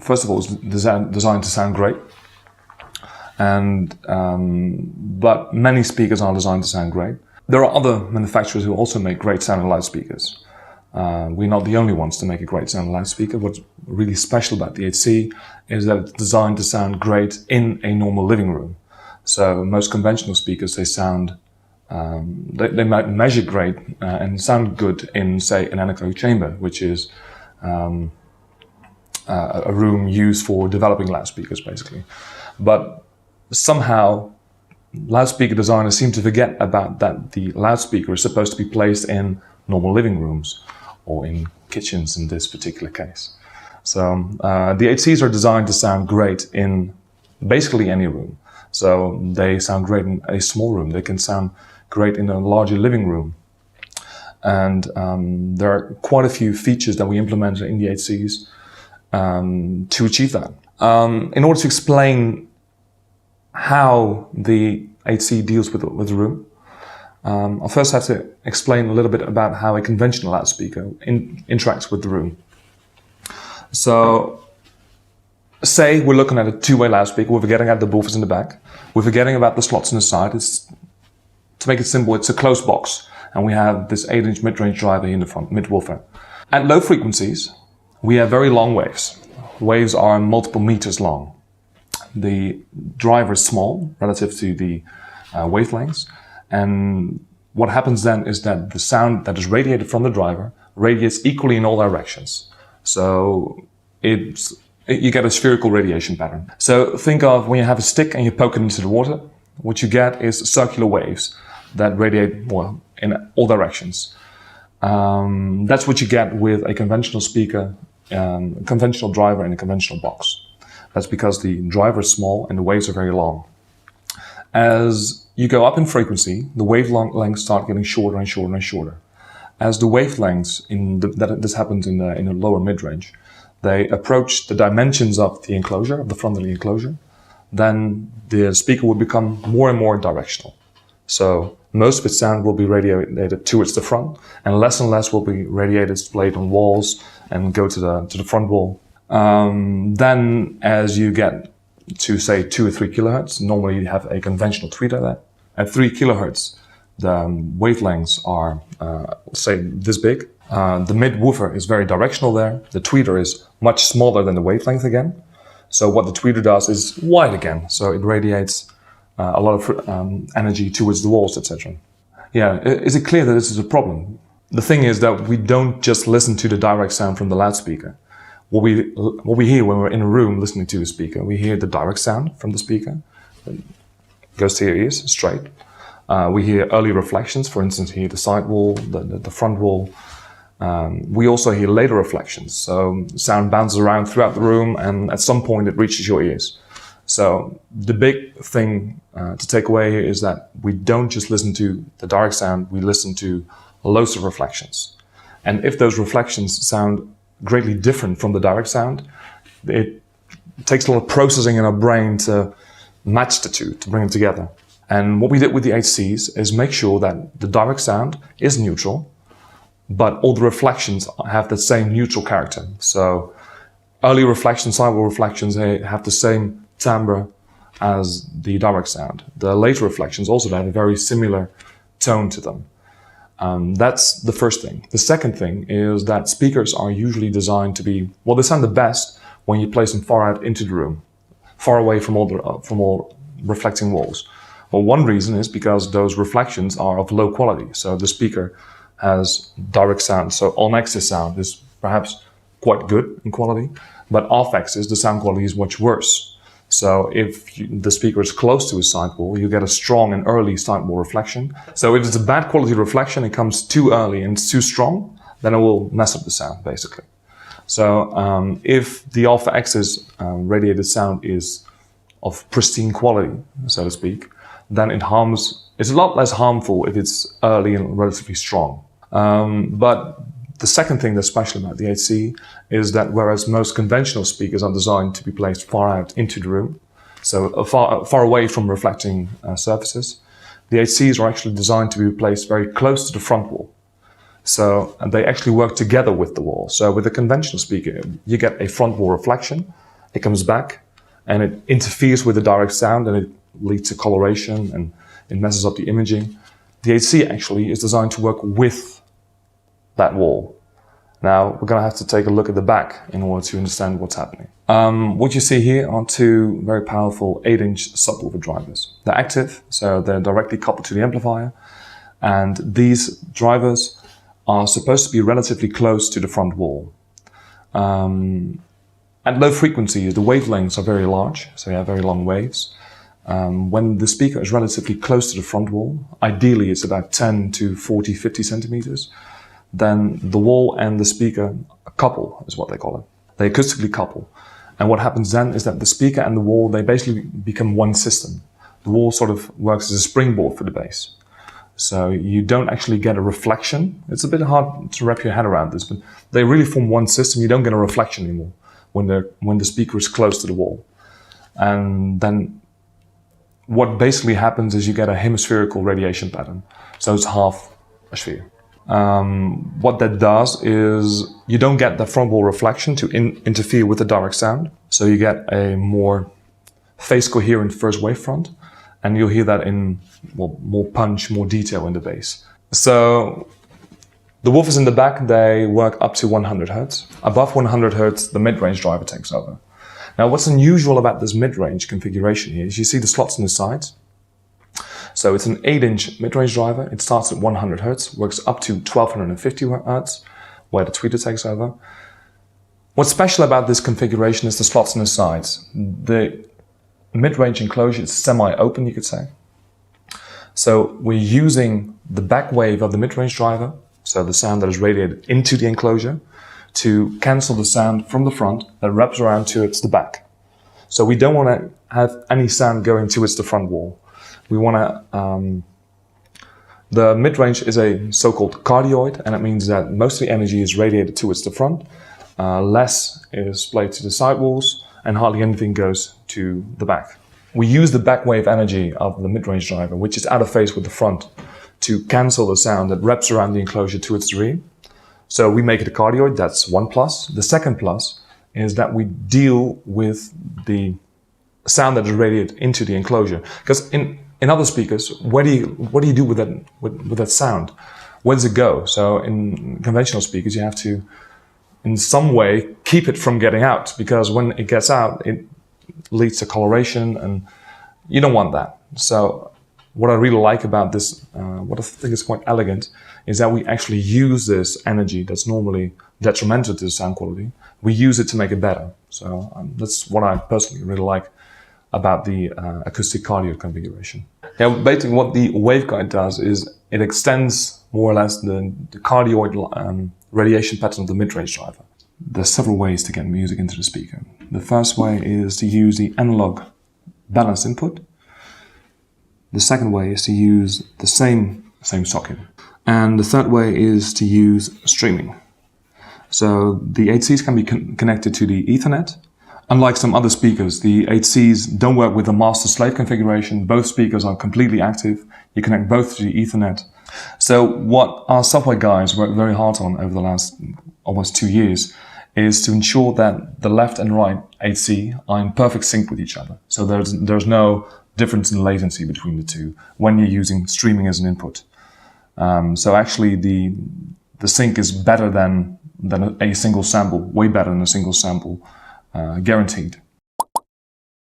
first of all, is designed to sound great. But many speakers are designed to sound great. There are other manufacturers who also make great sounding loudspeakers. We're not the only ones to make a great sounding loudspeaker. What's really special about the 8C is that it's designed to sound great in a normal living room. So most conventional speakers, they sound, they might measure great and sound good in, say, an anechoic chamber, which is a room used for developing loudspeakers, basically. But somehow, loudspeaker designers seem to forget about that the loudspeaker is supposed to be placed in normal living rooms or in kitchens in this particular case. So the 8Cs are designed to sound great in basically any room. So they sound great in a small room. They can sound great in a larger living room. And there are quite a few features that we implemented in the 8Cs to achieve that. In order to explain how the 8C deals with the room, I'll first have to explain a little bit about how a conventional loudspeaker interacts with the room. So, say we're looking at a two-way loudspeaker, we're forgetting about the woofers in the back, we're forgetting about the slots on the side. To make it simple, it's a closed box, and we have this 8-inch mid-range driver in the front, mid-woofer. At low frequencies, we have very long waves. Waves are multiple meters long. The driver is small relative to the wavelengths, and what happens then is that the sound that is radiated from the driver radiates equally in all directions. So you get a spherical radiation pattern. So think of when you have a stick and you poke it into the water, what you get is circular waves that radiate, well, in all directions. That's what you get with a conventional speaker, conventional driver in a conventional box. That's because the driver is small and the waves are very long. As you go up in frequency, the wavelengths start getting shorter and shorter and shorter. As the wavelengths, this happens in the lower mid-range, they approach the dimensions of the enclosure, of the front of the enclosure, then the speaker will become more and more directional. So most of its sound will be radiated towards the front, and less will be radiated, displayed on walls and go to the front wall. Then as you get to say 2 or 3 kilohertz, normally you have a conventional tweeter there. At 3 kilohertz, the wavelengths are, say, this big. The mid-woofer is very directional there. The tweeter is much smaller than the wavelength again. So what the tweeter does is wide again. So it radiates a lot of energy towards the walls, etc. Yeah, is it clear that this is a problem? The thing is that we don't just listen to the direct sound from the loudspeaker. What we hear when we're in a room listening to the speaker, we hear the direct sound from the speaker. It goes to your ears straight. We hear early reflections, for instance, hear the side wall, the front wall. We also hear later reflections, so sound bounces around throughout the room and at some point it reaches your ears. So the big thing to take away here is that we don't just listen to the direct sound, we listen to loads of reflections. And if those reflections sound greatly different from the direct sound, it takes a lot of processing in our brain to match the two, to bring them together. And what we did with the 8Cs is make sure that the direct sound is neutral, but all the reflections have the same neutral character. So early reflections, sidewall reflections, they have the same timbre as the direct sound. The later reflections also have a very similar tone to them. That's the first thing. The second thing is that speakers are usually designed to be, well, they sound the best when you place them far out into the room, far away from all reflecting walls. Well, one reason is because those reflections are of low quality. So the speaker has direct sound. So on-axis sound is perhaps quite good in quality, but off-axis, the sound quality is much worse. So if the speaker is close to a sidewall, you get a strong and early sidewall reflection. So if it's a bad quality reflection, it comes too early and it's too strong, then it will mess up the sound, basically. So if the alpha-axis radiated sound is of pristine quality, so to speak, then it's a lot less harmful if it's early and relatively strong. But the second thing that's special about the 8C is that whereas most conventional speakers are designed to be placed far out into the room, so far away from reflecting surfaces, the 8Cs are actually designed to be placed very close to the front wall. So and they actually work together with the wall. So with a conventional speaker, you get a front wall reflection, it comes back, and it interferes with the direct sound, and it leads to coloration, and it messes up the imaging. The 8C actually is designed to work with that wall. Now, we're going to have to take a look at the back in order to understand what's happening. What you see here are two very powerful 8-inch subwoofer drivers. They're active, so they're directly coupled to the amplifier. And these drivers are supposed to be relatively close to the front wall. At low frequencies, the wavelengths are very large, so you have very long waves. When the speaker is relatively close to the front wall, ideally it's about 10 to 40, 50 centimeters, then the wall and the speaker couple, is what they call it. They acoustically couple. And what happens then is that the speaker and the wall, they basically become one system. The wall sort of works as a springboard for the bass. So you don't actually get a reflection. It's a bit hard to wrap your head around this, but they really form one system. You don't get a reflection anymore when the speaker is close to the wall. And then what basically happens is you get a hemispherical radiation pattern. So it's half a sphere. What that does is you don't get the front wall reflection to interfere with the direct sound. So you get a more phase coherent first wavefront, and you'll hear that in more punch, more detail in the bass. So the woofers in the back, they work up to 100 Hertz. Above 100 Hertz, the mid-range driver takes over. Now, what's unusual about this mid-range configuration here is you see the slots on the sides. So it's an 8-inch mid-range driver. It starts at 100 Hertz, works up to 1250 Hertz, where the tweeter takes over. What's special about this configuration is the slots on the sides. The mid-range enclosure is semi-open, you could say. So we're using the back wave of the mid-range driver, so the sound that is radiated into the enclosure, to cancel the sound from the front that wraps around towards the back. So we don't want to have any sound going towards the front wall. We want to, the mid-range is a so-called cardioid, and it means that most of the energy is radiated towards the front, less is played to the side walls, and hardly anything goes to the back. We use the back wave energy of the mid-range driver, which is out of phase with the front, to cancel the sound that wraps around the enclosure towards the rear. So we make it a cardioid, that's one plus. The second plus is that we deal with the sound that is radiated into the enclosure. Because in other speakers, what do you do with that sound? Where does it go? So in conventional speakers, you have to, in some way, keep it from getting out, because when it gets out, it leads to coloration, and you don't want that. So what I really like about this, what I think is quite elegant, is that we actually use this energy that's normally detrimental to the sound quality. We use it to make it better. So that's what I personally really like about the acoustic cardioid configuration. Yeah, basically what the waveguide does is it extends more or less the cardioid radiation pattern of the mid-range driver. There's several ways to get music into the speaker. The first way is to use the analog balanced input. The second way is to use the same socket. And the third way is to use streaming. So the 8Cs can be connected to the Ethernet. Unlike some other speakers, the 8Cs don't work with the master-slave configuration. Both speakers are completely active. You connect both to the Ethernet. So what our software guys worked very hard on over the last almost 2 years is to ensure that the left and right 8C are in perfect sync with each other. So there's no difference in latency between the two when you're using streaming as an input. So actually the sync is better than a single sample, way better than a single sample, guaranteed.